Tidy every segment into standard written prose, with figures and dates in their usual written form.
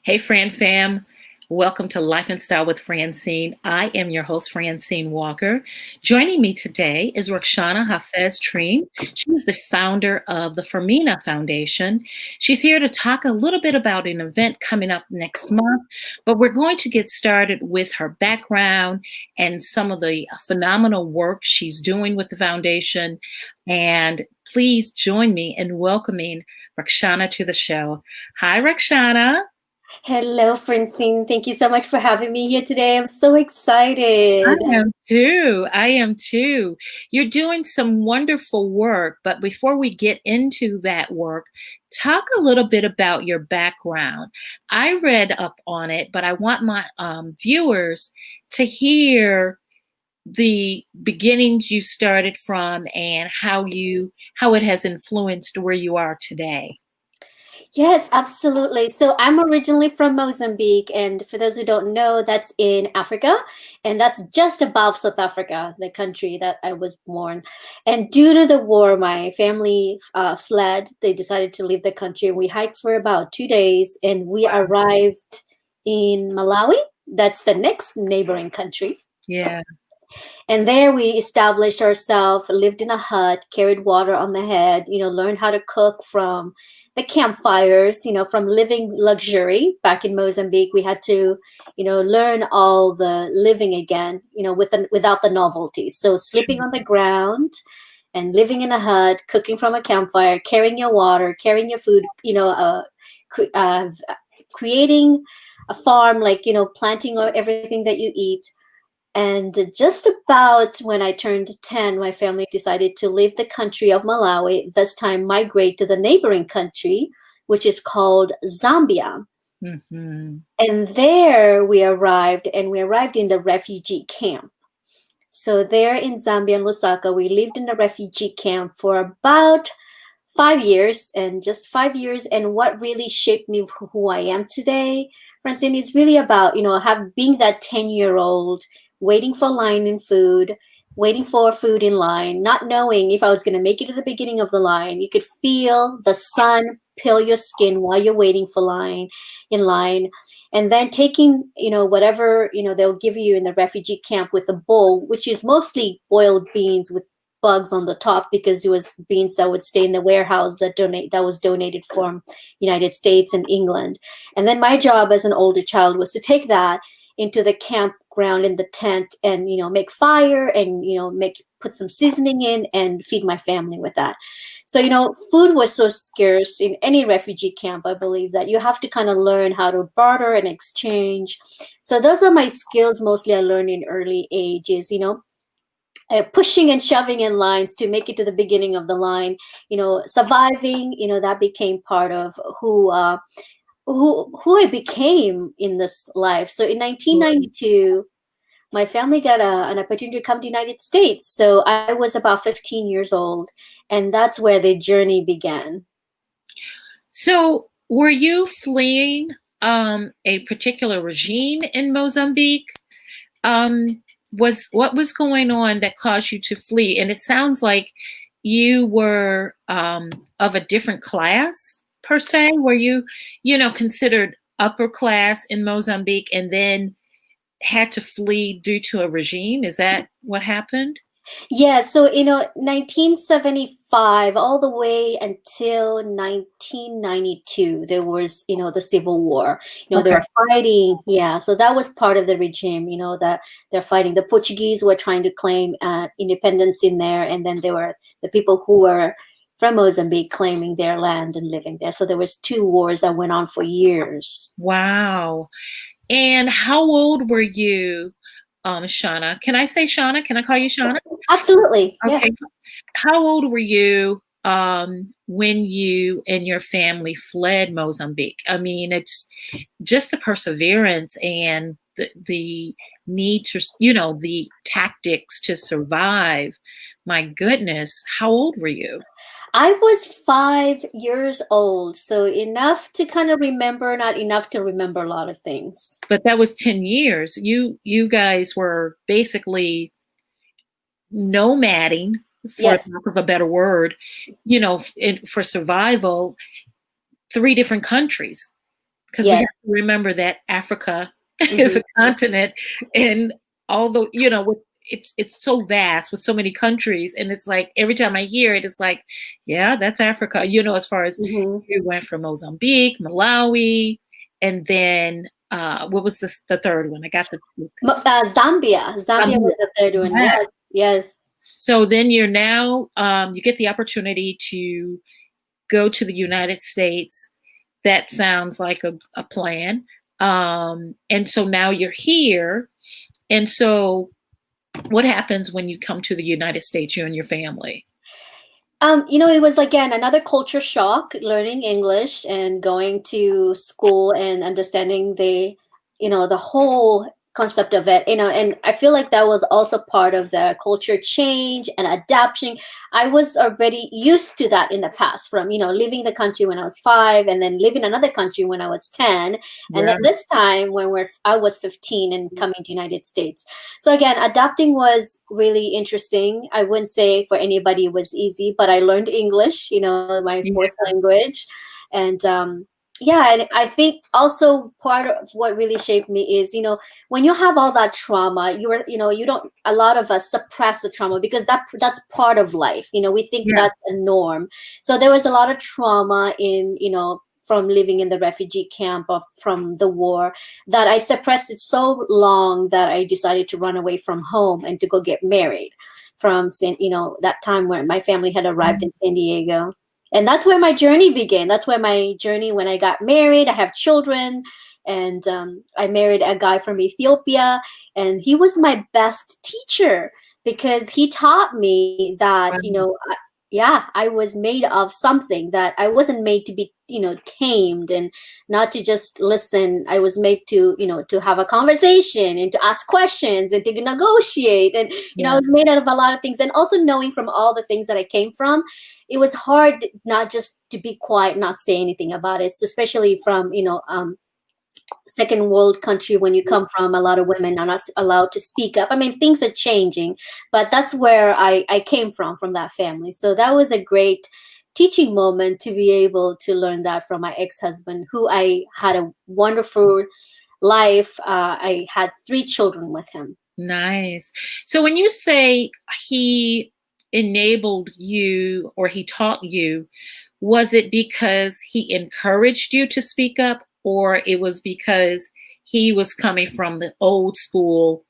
Hey, Fran fam. Welcome to Life and Style with Francyne. I am your host, Francyne Walker. Joining me today is Rukshana Hafez Triem. She is the founder of the Firmina Foundation. She's here to talk a little bit about an event coming up next month, but we're going to get started with her background and some of the phenomenal work she's doing with the foundation. And please join me in welcoming Rukshana to the show. Hi, Rukshana. Hello, Francine. Thank you so much for having me here today. I'm so I excited. am too. I am too. You're doing some wonderful work, but before we get into that work, talk a little bit about your background. I read up on it, but I want my viewers to hear the beginnings you started from and how it has influenced where you are today. Yes, absolutely. So I'm originally from Mozambique, and for those who don't know, that's in Africa, and that's just above South Africa, the country that I was born. And due to the war, my family fled. They decided to leave the country. We hiked for about 2 days, and we arrived in Malawi. That's the next neighboring country. Yeah. And there we established ourselves, lived in a hut, carried water on the head, learned how to cook from the campfires, from living luxury back in Mozambique. We had to, learn all the living again, without the novelties. So sleeping on the ground and living in a hut, cooking from a campfire, carrying your water, carrying your food, creating a farm, like, planting everything that you eat. And just about when I turned 10, my family decided to leave the country of Malawi, this time migrate to the neighboring country, which is called Zambia. Mm-hmm. And there we arrived, and we arrived in the refugee camp. So there in Zambia and Lusaka, we lived in the refugee camp for about 5 years, and just 5 years. And what really shaped me who I am today, Francine, is really about, being that 10-year-old waiting for line in food, waiting for food in line, not knowing if I was going to make it to the beginning of the line. You could feel the sun peel your skin while you're waiting for in line. And then taking, whatever, they'll give you in the refugee camp with a bowl, which is mostly boiled beans with bugs on the top, because it was beans that would stay in the warehouse that was donated from United States and England. And then my job as an older child was to take that into the campground in the tent and make fire and put some seasoning in and feed my family with that. So food was so scarce in any refugee camp. I believe that you have to kind of learn how to barter and exchange. So those are my skills mostly I learned in early ages, pushing and shoving in lines to make it to the beginning of the line, surviving, that became part of who I became in this life. So in 1992, my family got an opportunity to come to the United States. So I was about 15 years old, and that's where the journey began. So, were you fleeing a particular regime in Mozambique? What was going on that caused you to flee? And it sounds like you were of a different class per se. Were you, considered upper class in Mozambique and then had to flee due to a regime? Is that what happened? Yeah, so 1975 all the way until 1992, there was the Civil War. They Okay. were fighting. Yeah, so that was part of the regime. That they're fighting. The Portuguese were trying to claim independence in there, and then there were the people who were from Mozambique claiming their land and living there. So there was two wars that went on for years. Wow. And how old were you, Shauna? Can I say Shauna? Can I call you Shauna? Absolutely, yes. Okay. How old were you when you and your family fled Mozambique? I mean, it's just the perseverance and the need to, the tactics to survive. My goodness, how old were you? I was 5 years old, so enough to kind of remember, not enough to remember a lot of things. But that was 10 years. You guys were basically nomading, for Yes, lack of a better word, for survival, three different countries. because we have Yes. to remember that Africa is Hmm. a continent, and although it's so vast with so many countries, and it's like every time I hear it, it's like, yeah, that's Africa. As far as Hmm. you went from Mozambique, Malawi, and then what was the third one? I got the Zambia. Zambia Zambia. was the third one. Yeah. Yes. Yes. So then you're now you get the opportunity to go to the United States. That sounds like a plan. And so now you're here. And so what happens when you come to the United States, you and your family? It was again another culture shock, learning English and going to school and understanding the whole concept of it, and I feel like that was also part of the culture change and adapting. I was already used to that in the past from, leaving the country when I was 5 and then living another country when I was 10. And then Yeah. this time when I was 15 and coming to United States. So again, adapting was really interesting. I wouldn't say for anybody it was easy, but I learned English, my fourth Yeah. language. And yeah, and I think also part of what really shaped me is, when you have all that trauma, you don't, a lot of us suppress the trauma because that's part of life. We think Yeah. that's a norm. So there was a lot of trauma in, from living in the refugee camp from the war, that I suppressed it so long that I decided to run away from home and to go get married from that time where my family had arrived in San Diego. And that's where my journey began. That's where my journey, when I got married, I have children, and I married a guy from Ethiopia, and he was my best teacher because he taught me that, yeah, I was made of something, that I wasn't made to be, tamed and not to just listen. I was made to, to have a conversation and to ask questions and to negotiate. And, I Yeah. was made out of a lot of things. And also knowing from all the things that I came from, it was hard not just to be quiet, not say anything about it, so especially from, second world country. When you come from, a lot of women are not allowed to speak up. I mean, things are changing, but that's where I came from that family. So that was a great teaching moment to be able to learn that from my ex-husband, who I had a wonderful life. I had 3 children with him. Nice. So when you say he enabled you or he taught you, was it because he encouraged you to speak up, or it was because he was coming from the old school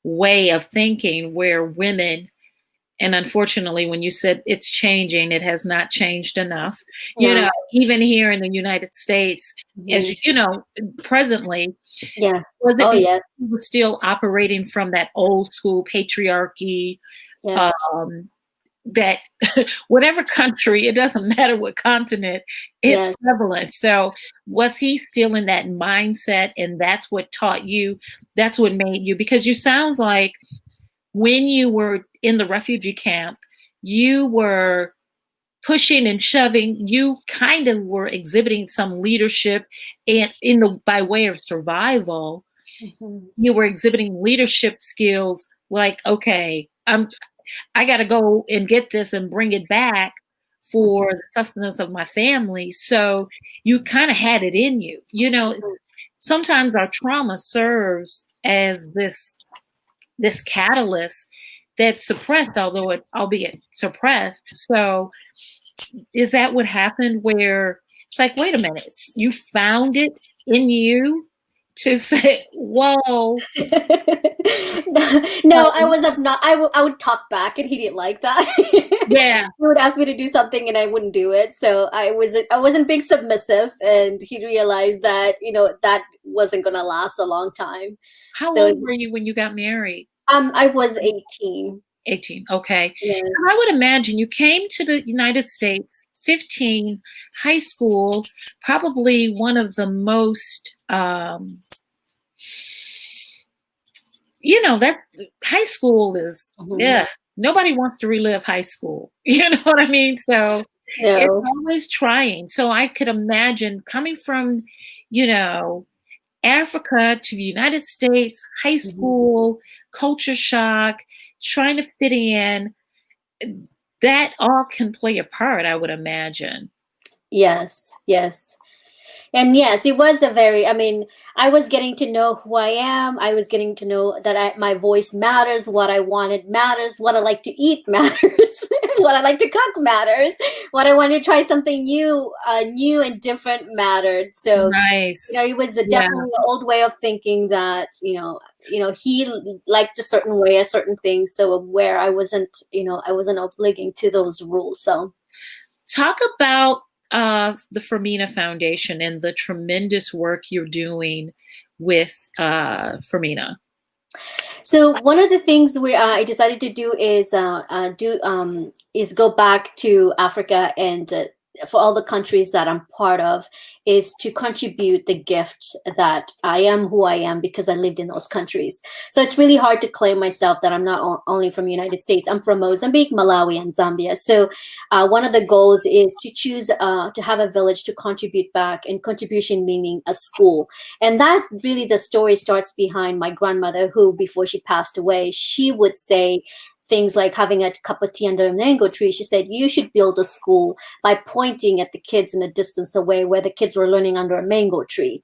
way of thinking where women, and unfortunately, when you said it's changing, it has not changed enough. No. Even here in the United States, as Mhm. presently, Yeah. was it Oh, because yes. he was still operating from that old school patriarchy, Yes. um, that whatever country, it doesn't matter what continent, it's Yes. prevalent. So was he still in that mindset, and that's what taught you, that's what made you, because you sounds like when you were in the refugee camp, you were pushing and shoving, you kind of were exhibiting some leadership, and by way of survival, Mhm. you were exhibiting leadership skills like, okay, I got to go and get this and bring it back for Mhm. the sustenance of my family. So you kind of had it in you. Sometimes our trauma serves as this catalyst that's suppressed, albeit suppressed. So is that what happened, where it's like, wait a minute, you found it in you to say, whoa. No, I was up not. I would talk back, and he didn't like that. Yeah. He would ask me to do something, and I wouldn't do it. So I wasn't being submissive, and he realized that that wasn't gonna last a long time. How So old were you when you got married? I was 18. 18. Okay. Yes. I would imagine you came to the United States 15, high school, probably one of the most, that high school is, Mhm. yeah, nobody wants to relive high school. You know what I mean? So it's No. always trying. So I could imagine coming from, you know, Africa to the United States, high Mhm. school, culture shock, trying to fit in, that all can play a part, I would imagine. Yes. Yes. And yes, it was a very, I mean, I was getting to know who I am. I was getting to know that my voice matters, what I wanted matters, what I like to eat matters, what I like to cook matters, what I want to try something new and different mattered. So, Nice. it was Yeah. definitely an old way of thinking that, he liked a certain way, a certain thing. So where I wasn't obligating to those rules. So. Talk about the Firmina Foundation and the tremendous work you're doing with Firmina. So one of the things I decided to do is go back to Africa and for all the countries that I'm part of, is to contribute the gift that I am who I am because I lived in those countries. So it's really hard to claim myself that I'm not only from the United States. I'm from Mozambique, Malawi, and Zambia. So one of the goals is to choose to have a village to contribute back, and contribution meaning a school. And that really, the story starts behind my grandmother, who before she passed away, she would say things like having a cup of tea under a mango tree. She said, you should build a school by pointing at the kids in a distance away where the kids were learning under a mango tree.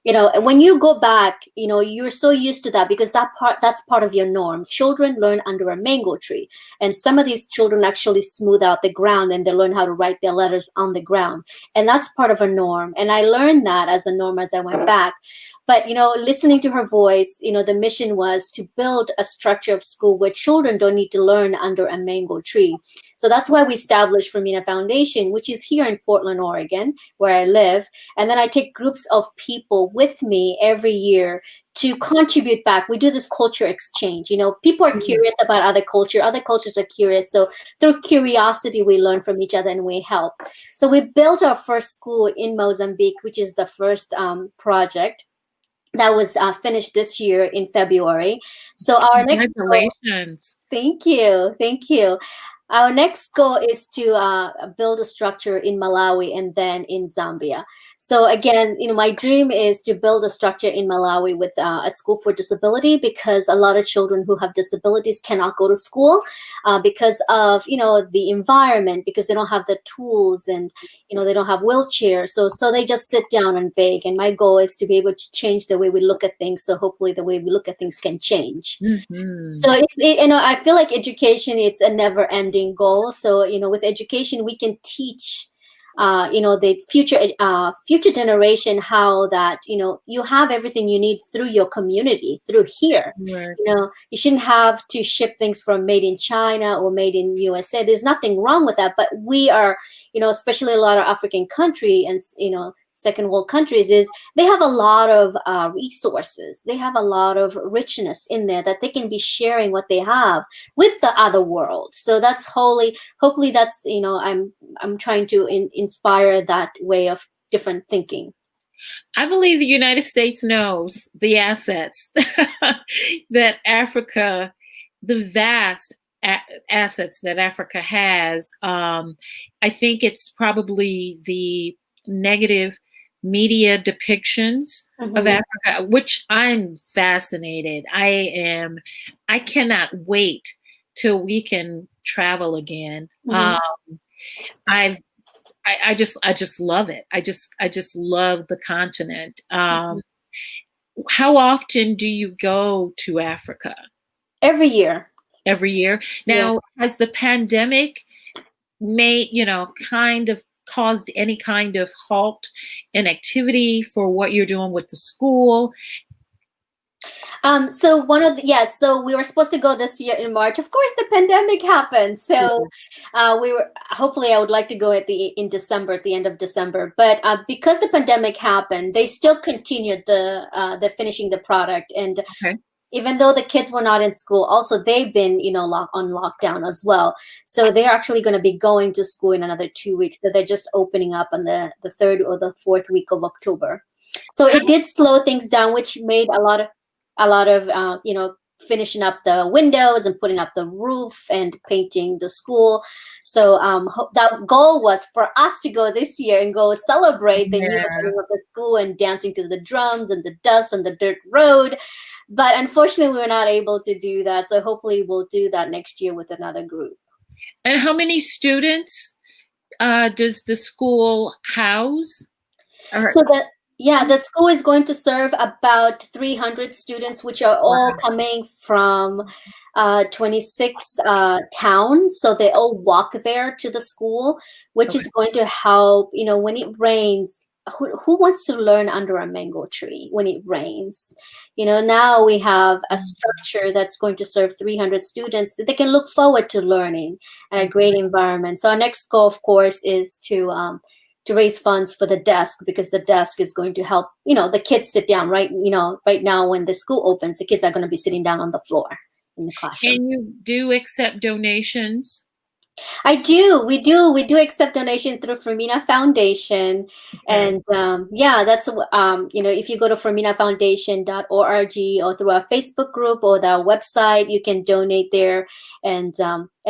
When you go back, you're so used to that because that's part of your norm. Children learn under a mango tree, and some of these children actually smooth out the ground and they learn how to write their letters on the ground, and that's part of a norm. And I learned that as a norm as I went back. But listening to her voice, the mission was to build a structure of school where children don't need to learn under a mango tree. So that's why we established Firmina Foundation, which is here in Portland, Oregon, where I live. And then I take groups of people with me every year to contribute back. We do this culture exchange. People are curious about other cultures are curious. So through curiosity, we learn from each other and we help. So we built our first school in Mozambique, which is the first project that was finished this year in February. So our next goal, Congratulations. thank you. Our next goal is to build a structure in Malawi and then in Zambia. So again, my dream is to build a structure in Malawi with a school for disability, because a lot of children who have disabilities cannot go to school because of the environment, because they don't have the tools, and they don't have wheelchairs. So they just sit down and beg. And my goal is to be able to change the way we look at things. So hopefully the way we look at things can change. Mm-hmm. So I feel like education, it's a never-ending goal. So with education, we can teach the future generation how that you have everything you need through your community, through here. Right. You shouldn't have to ship things from made in China or made in USA. There's nothing wrong with that, but we are, especially a lot of African country and second world countries, is they have a lot of resources. They have a lot of richness in there that they can be sharing what they have with the other world. So that's hopefully that's I'm trying to inspire that way of different thinking. I believe the United States knows the assets that Africa, the vast assets that Africa has. I think it's probably the negative media depictions of Africa, which I'm fascinated. I cannot wait till we can travel again. I just love it. I just love the continent. How often do you go to Africa? Every year. Every year. Now, has the pandemic made, kind of caused any kind of halt in activity for what you're doing with the school? So we were supposed to go this year in March. Of course, the pandemic happened. So hopefully I would like to go in December, at the end of December. But because the pandemic happened, they still continued the finishing the product. And even though the kids were not in school, also they've been, on lockdown as well. So they're actually going to be going to school in another 2 weeks. So they're just opening up on the 3rd or the 4th week of October. So it did slow things down, which made a lot of finishing up the windows and putting up the roof and painting the school. So that goal was for us to go this year and go celebrate the new opening of the school and dancing to the drums and the dust and the dirt road. But unfortunately, we were not able to do that. So hopefully we'll do that next year with another group. And how many students does the school house? All right. So the school is going to serve about 300 students, which are all Wow. coming from 26 towns. So they all walk there to the school, which Okay. is going to help, when it rains. Who wants to learn under a mango tree when it rains? Now we have a structure that's going to serve 300 students that they can look forward to learning and a great environment. So our next goal, of course, is to raise funds for the desk, because the desk is going to help, the kids sit down, right? Right now when the school opens, the kids are going to be sitting down on the floor in the classroom. And you do accept donations? I do. We do accept donation through Firmina Foundation. Okay. And that's, if you go to firminafoundation.org or through our Facebook group or the website, you can donate there, and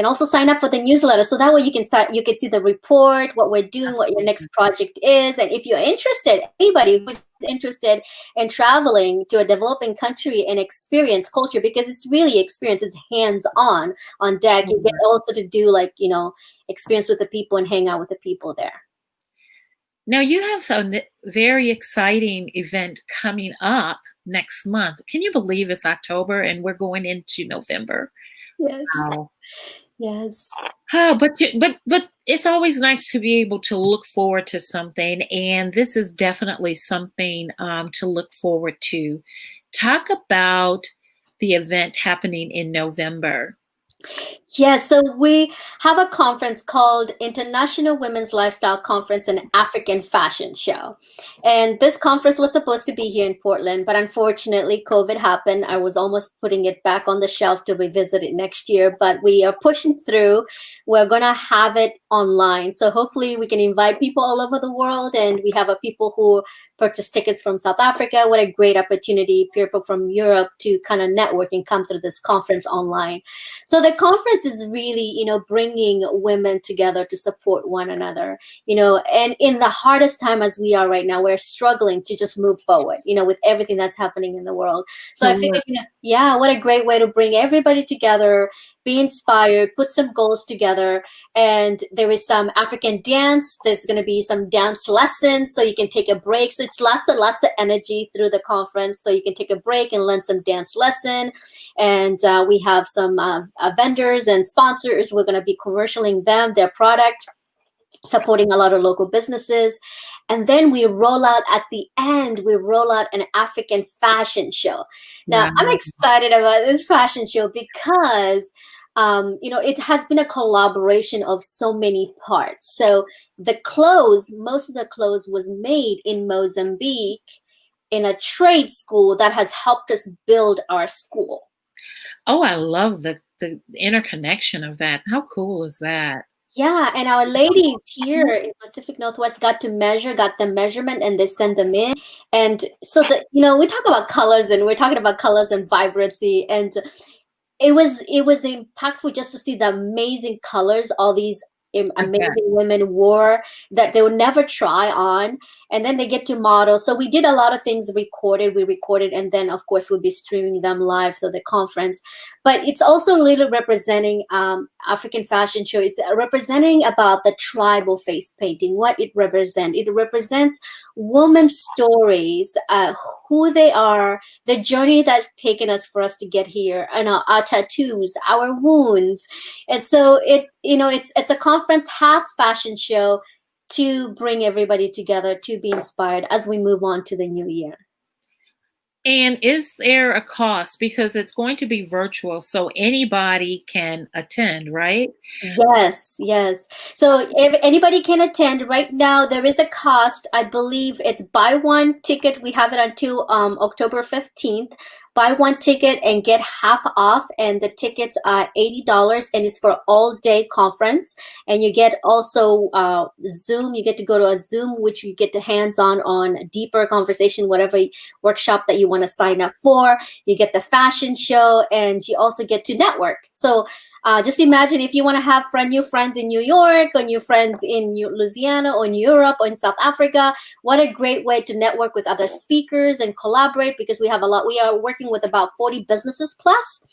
also sign up for the newsletter. So that way you can see the report, what we're doing, what your next project is. And if you're interested, anybody who's interested in traveling to a developing country and experience culture, because it's really experience, it's hands on deck. You get also to do experience with the people and hang out with the people there. Now you have a very exciting event coming up next month. Can you believe it's October and we're going into November? Yes. Wow. Yes. But it's always nice to be able to look forward to something, and this is definitely something to look forward to. Talk about the event happening in November. Yeah, so we have a conference called International Women's Lifestyle Conference and African Fashion Show. And this conference was supposed to be here in Portland, but unfortunately, COVID happened. I was almost putting it back on the shelf to revisit it next year, but we are pushing through. We're going to have it online. So hopefully we can invite people all over the world. And we have people who purchase tickets from South Africa. What a great opportunity, people from Europe to kind of network and come through this conference online. So the conference is really, bringing women together to support one another, and in the hardest time as we are right now, we're struggling to just move forward, with everything that's happening in the world. So I figured, what a great way to bring everybody together, be inspired, put some goals together. And there is some African dance. There's going to be some dance lessons so you can take a break. So it's lots of energy through the conference. So you can take a break and learn some dance lesson. And we have some vendors and sponsors. We're going to be commercialing their product, supporting a lot of local businesses. And then we roll out at the end, an African fashion show. Now, I'm excited about this fashion show because it has been a collaboration of so many parts. So most of the clothes was made in Mozambique in a trade school that has helped us build our school. Oh, I love the interconnection of that. How cool is that? Yeah, and our ladies here in Pacific Northwest got the measurement, and they send them in. And so we talk about colors, and we're talking about colors and vibrancy, and it was impactful just to see the amazing colors all these amazing women wore that they would never try on, and then they get to model. So we did a lot of things we recorded, and then of course we'll be streaming them live through the conference. But it's also really representing African fashion show is representing about the tribal face painting, what it represents women's stories, who they are, the journey that's taken us for us to get here, and our tattoos, our wounds. And so it's a conference, half fashion show, to bring everybody together to be inspired as we move on to the new year. And is there a cost? Because it's going to be virtual, so anybody can attend, right? Yes. So if anybody can attend, right now there is a cost. I believe it's buy one ticket. We have it until October 15th. Buy one ticket and get half off, and the tickets are $80, and it's for all day conference. And you get also Zoom. You get to go to a Zoom, which you get the hands-on deeper conversation, whatever workshop that you want to sign up for. You get the fashion show, and you also get to network. So Just imagine if you want to have new friends in New York, or new friends in Louisiana, or in Europe, or in South Africa. What a great way to network with other speakers and collaborate, because we are working with about 40 businesses plus.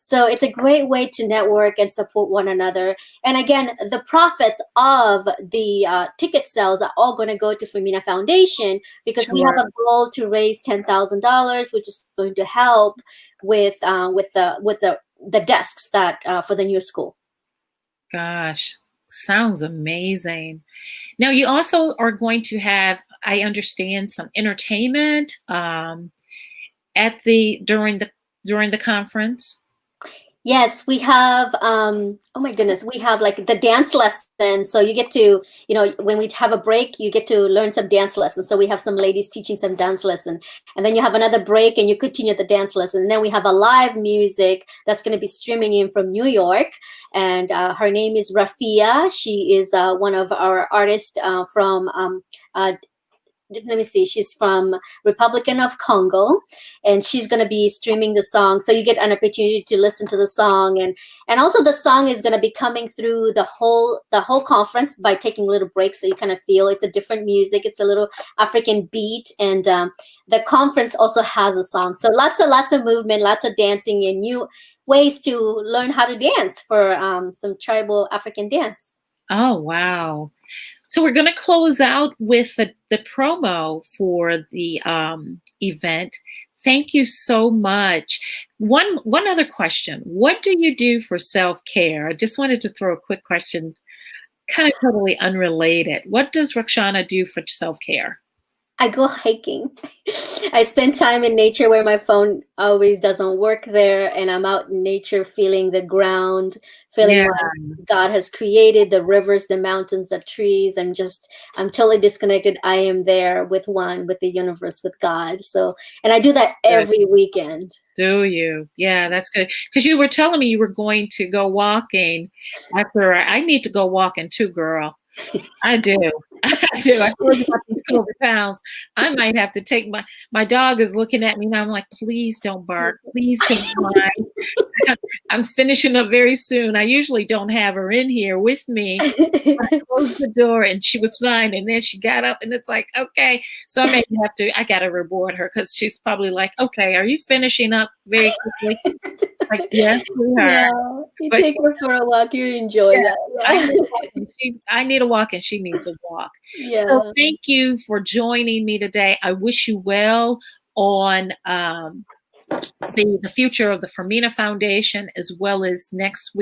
So it's a great way to network and support one another. And again, the profits of the ticket sales are all going to go to Firmina Foundation, because we have a goal to raise $10,000, which is going to help with the desks that for the new school. Gosh, sounds amazing. Now, you also are going to have, I understand, some entertainment during the conference. Yes, we have, oh my goodness, we have like the dance lesson. So you get to, when we have a break, you get to learn some dance lessons. So we have some ladies teaching some dance lesson. And then you have another break and you continue the dance lesson. And then we have a live music that's going to be streaming in from New York. And her name is Rafia. She is one of our artists from let me see, she's from Republican of Congo, and she's going to be streaming the song. So you get an opportunity to listen to the song. And also the song is going to be coming through the whole conference by taking little breaks. So you kind of feel it's a different music. It's a little African beat. And the conference also has a song. So lots of movement, lots of dancing, and new ways to learn how to dance for some tribal African dance. Oh, wow. So we're going to close out with the promo for the event. Thank you so much. One other question. What do you do for self-care? I just wanted to throw a quick question, kind of totally unrelated. What does Rukshana do for self-care? I go hiking. I spend time in nature where my phone always doesn't work there. And I'm out in nature, feeling the ground, feeling what God has created, the rivers, the mountains, the trees. I'm totally disconnected. I am there with the universe, with God. So, and I do that every weekend. Do you? Yeah, that's good. Because you were telling me you were going to go walking after. I need to go walking too, girl. I do. I told you about these COVID pounds. I might have to take my dog is looking at me and I'm like, please don't bark. Please don't mind. I'm finishing up very soon. I usually don't have her in here with me. I closed the door and she was fine. And then she got up and it's like, okay. So I got to reward her, because she's probably like, okay, are you finishing up very quickly? Like, yes, we are. No, take her for a walk. You enjoy that. Yeah. I need a walk and she needs a walk. Yeah. So thank you for joining me today. I wish you well on the future of the Firmina Foundation, as well as next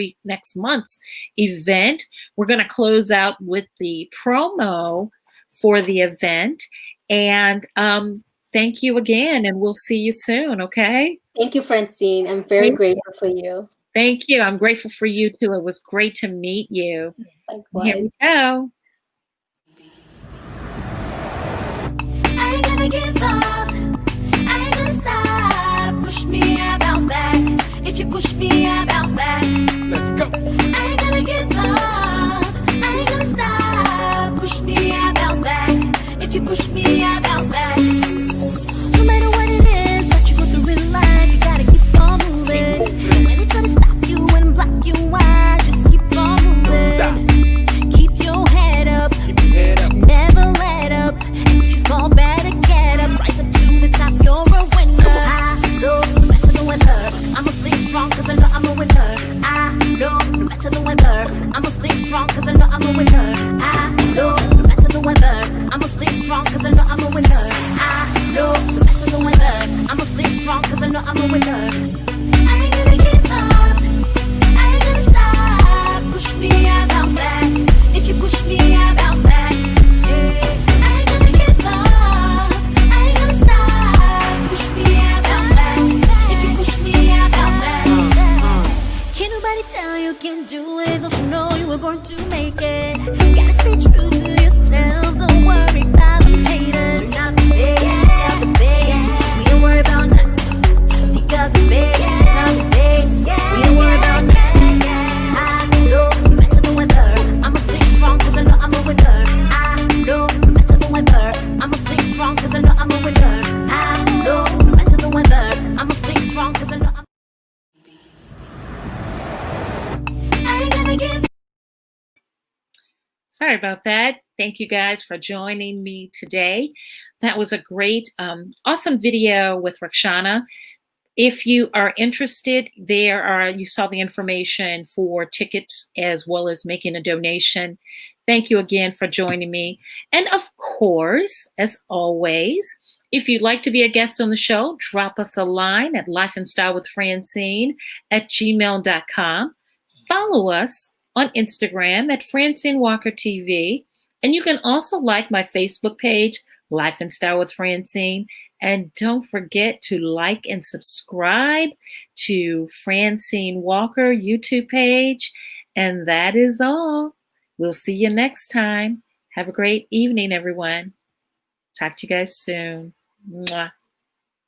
month's event. We're going to close out with the promo for the event. And thank you again, and we'll see you soon, okay? Thank you, Francyne. I'm very grateful for you. Thank you. I'm grateful for you, too. It was great to meet you. Likewise. Here we go. I ain't gonna give up. I ain't gonna stop. Push me, I bounce back. If you push me, I bounce back. Let's go. I ain't gonna give up. I ain't gonna stop. Push me, I bounce back. If you push me, I bounce back. No matter what it is that you go through in life, you gotta keep on moving. And when it's gonna stop you and block you out, just keep on moving. Keep your head up. Never let up. And if you fall back to get up, rise up to the top, you're a winner. I know no matter the weather, I'ma stay strong cause I know I'm a winner. I know no matter the weather, I'ma stay strong cause I know I'm a winner. I know no matter the weather, I'ma stay strong cause I know I'm a winner. I know no matter the weather, I'ma stay strong cause I know I'm a winner. I ain't gonna give up, I ain't gonna stop. Push me, I bounce back. If you push me, I bounce back. Yeah. I ain't gonna give up, I ain't gonna stop. Push me, I bounce back. If you push me, I bounce back. Can't nobody tell you can't do it. Don't you know you were born to make it? Gotta stay true to yourself. Don't worry about the haters. Turn out the bass, pick up the bass. We don't worry about nothing. Pick up the bass, turn out the bass. We don't worry about nothing. I know no matter the weather, I'ma stay strong cause I know I'm a winner. I know no matter the weather, I'ma stay strong cause I know I'm a winner. I know no matter the weather, I'ma stay strong cause I know I'm Sorry about that. Thank you guys for joining me today. That was a great, awesome video with Rukshana. If you are interested, you saw the information for tickets as well as making a donation. Thank you again for joining me. And of course, as always, if you'd like to be a guest on the show, drop us a line at lifeandstylewithfrancine@gmail.com. Follow us on Instagram at Francyne Walker TV. And you can also like my Facebook page, Life and Style with Francyne. And don't forget to like and subscribe to Francyne Walker YouTube page. And that is all. We'll see you next time. Have a great evening, everyone. Talk to you guys soon. Mwah.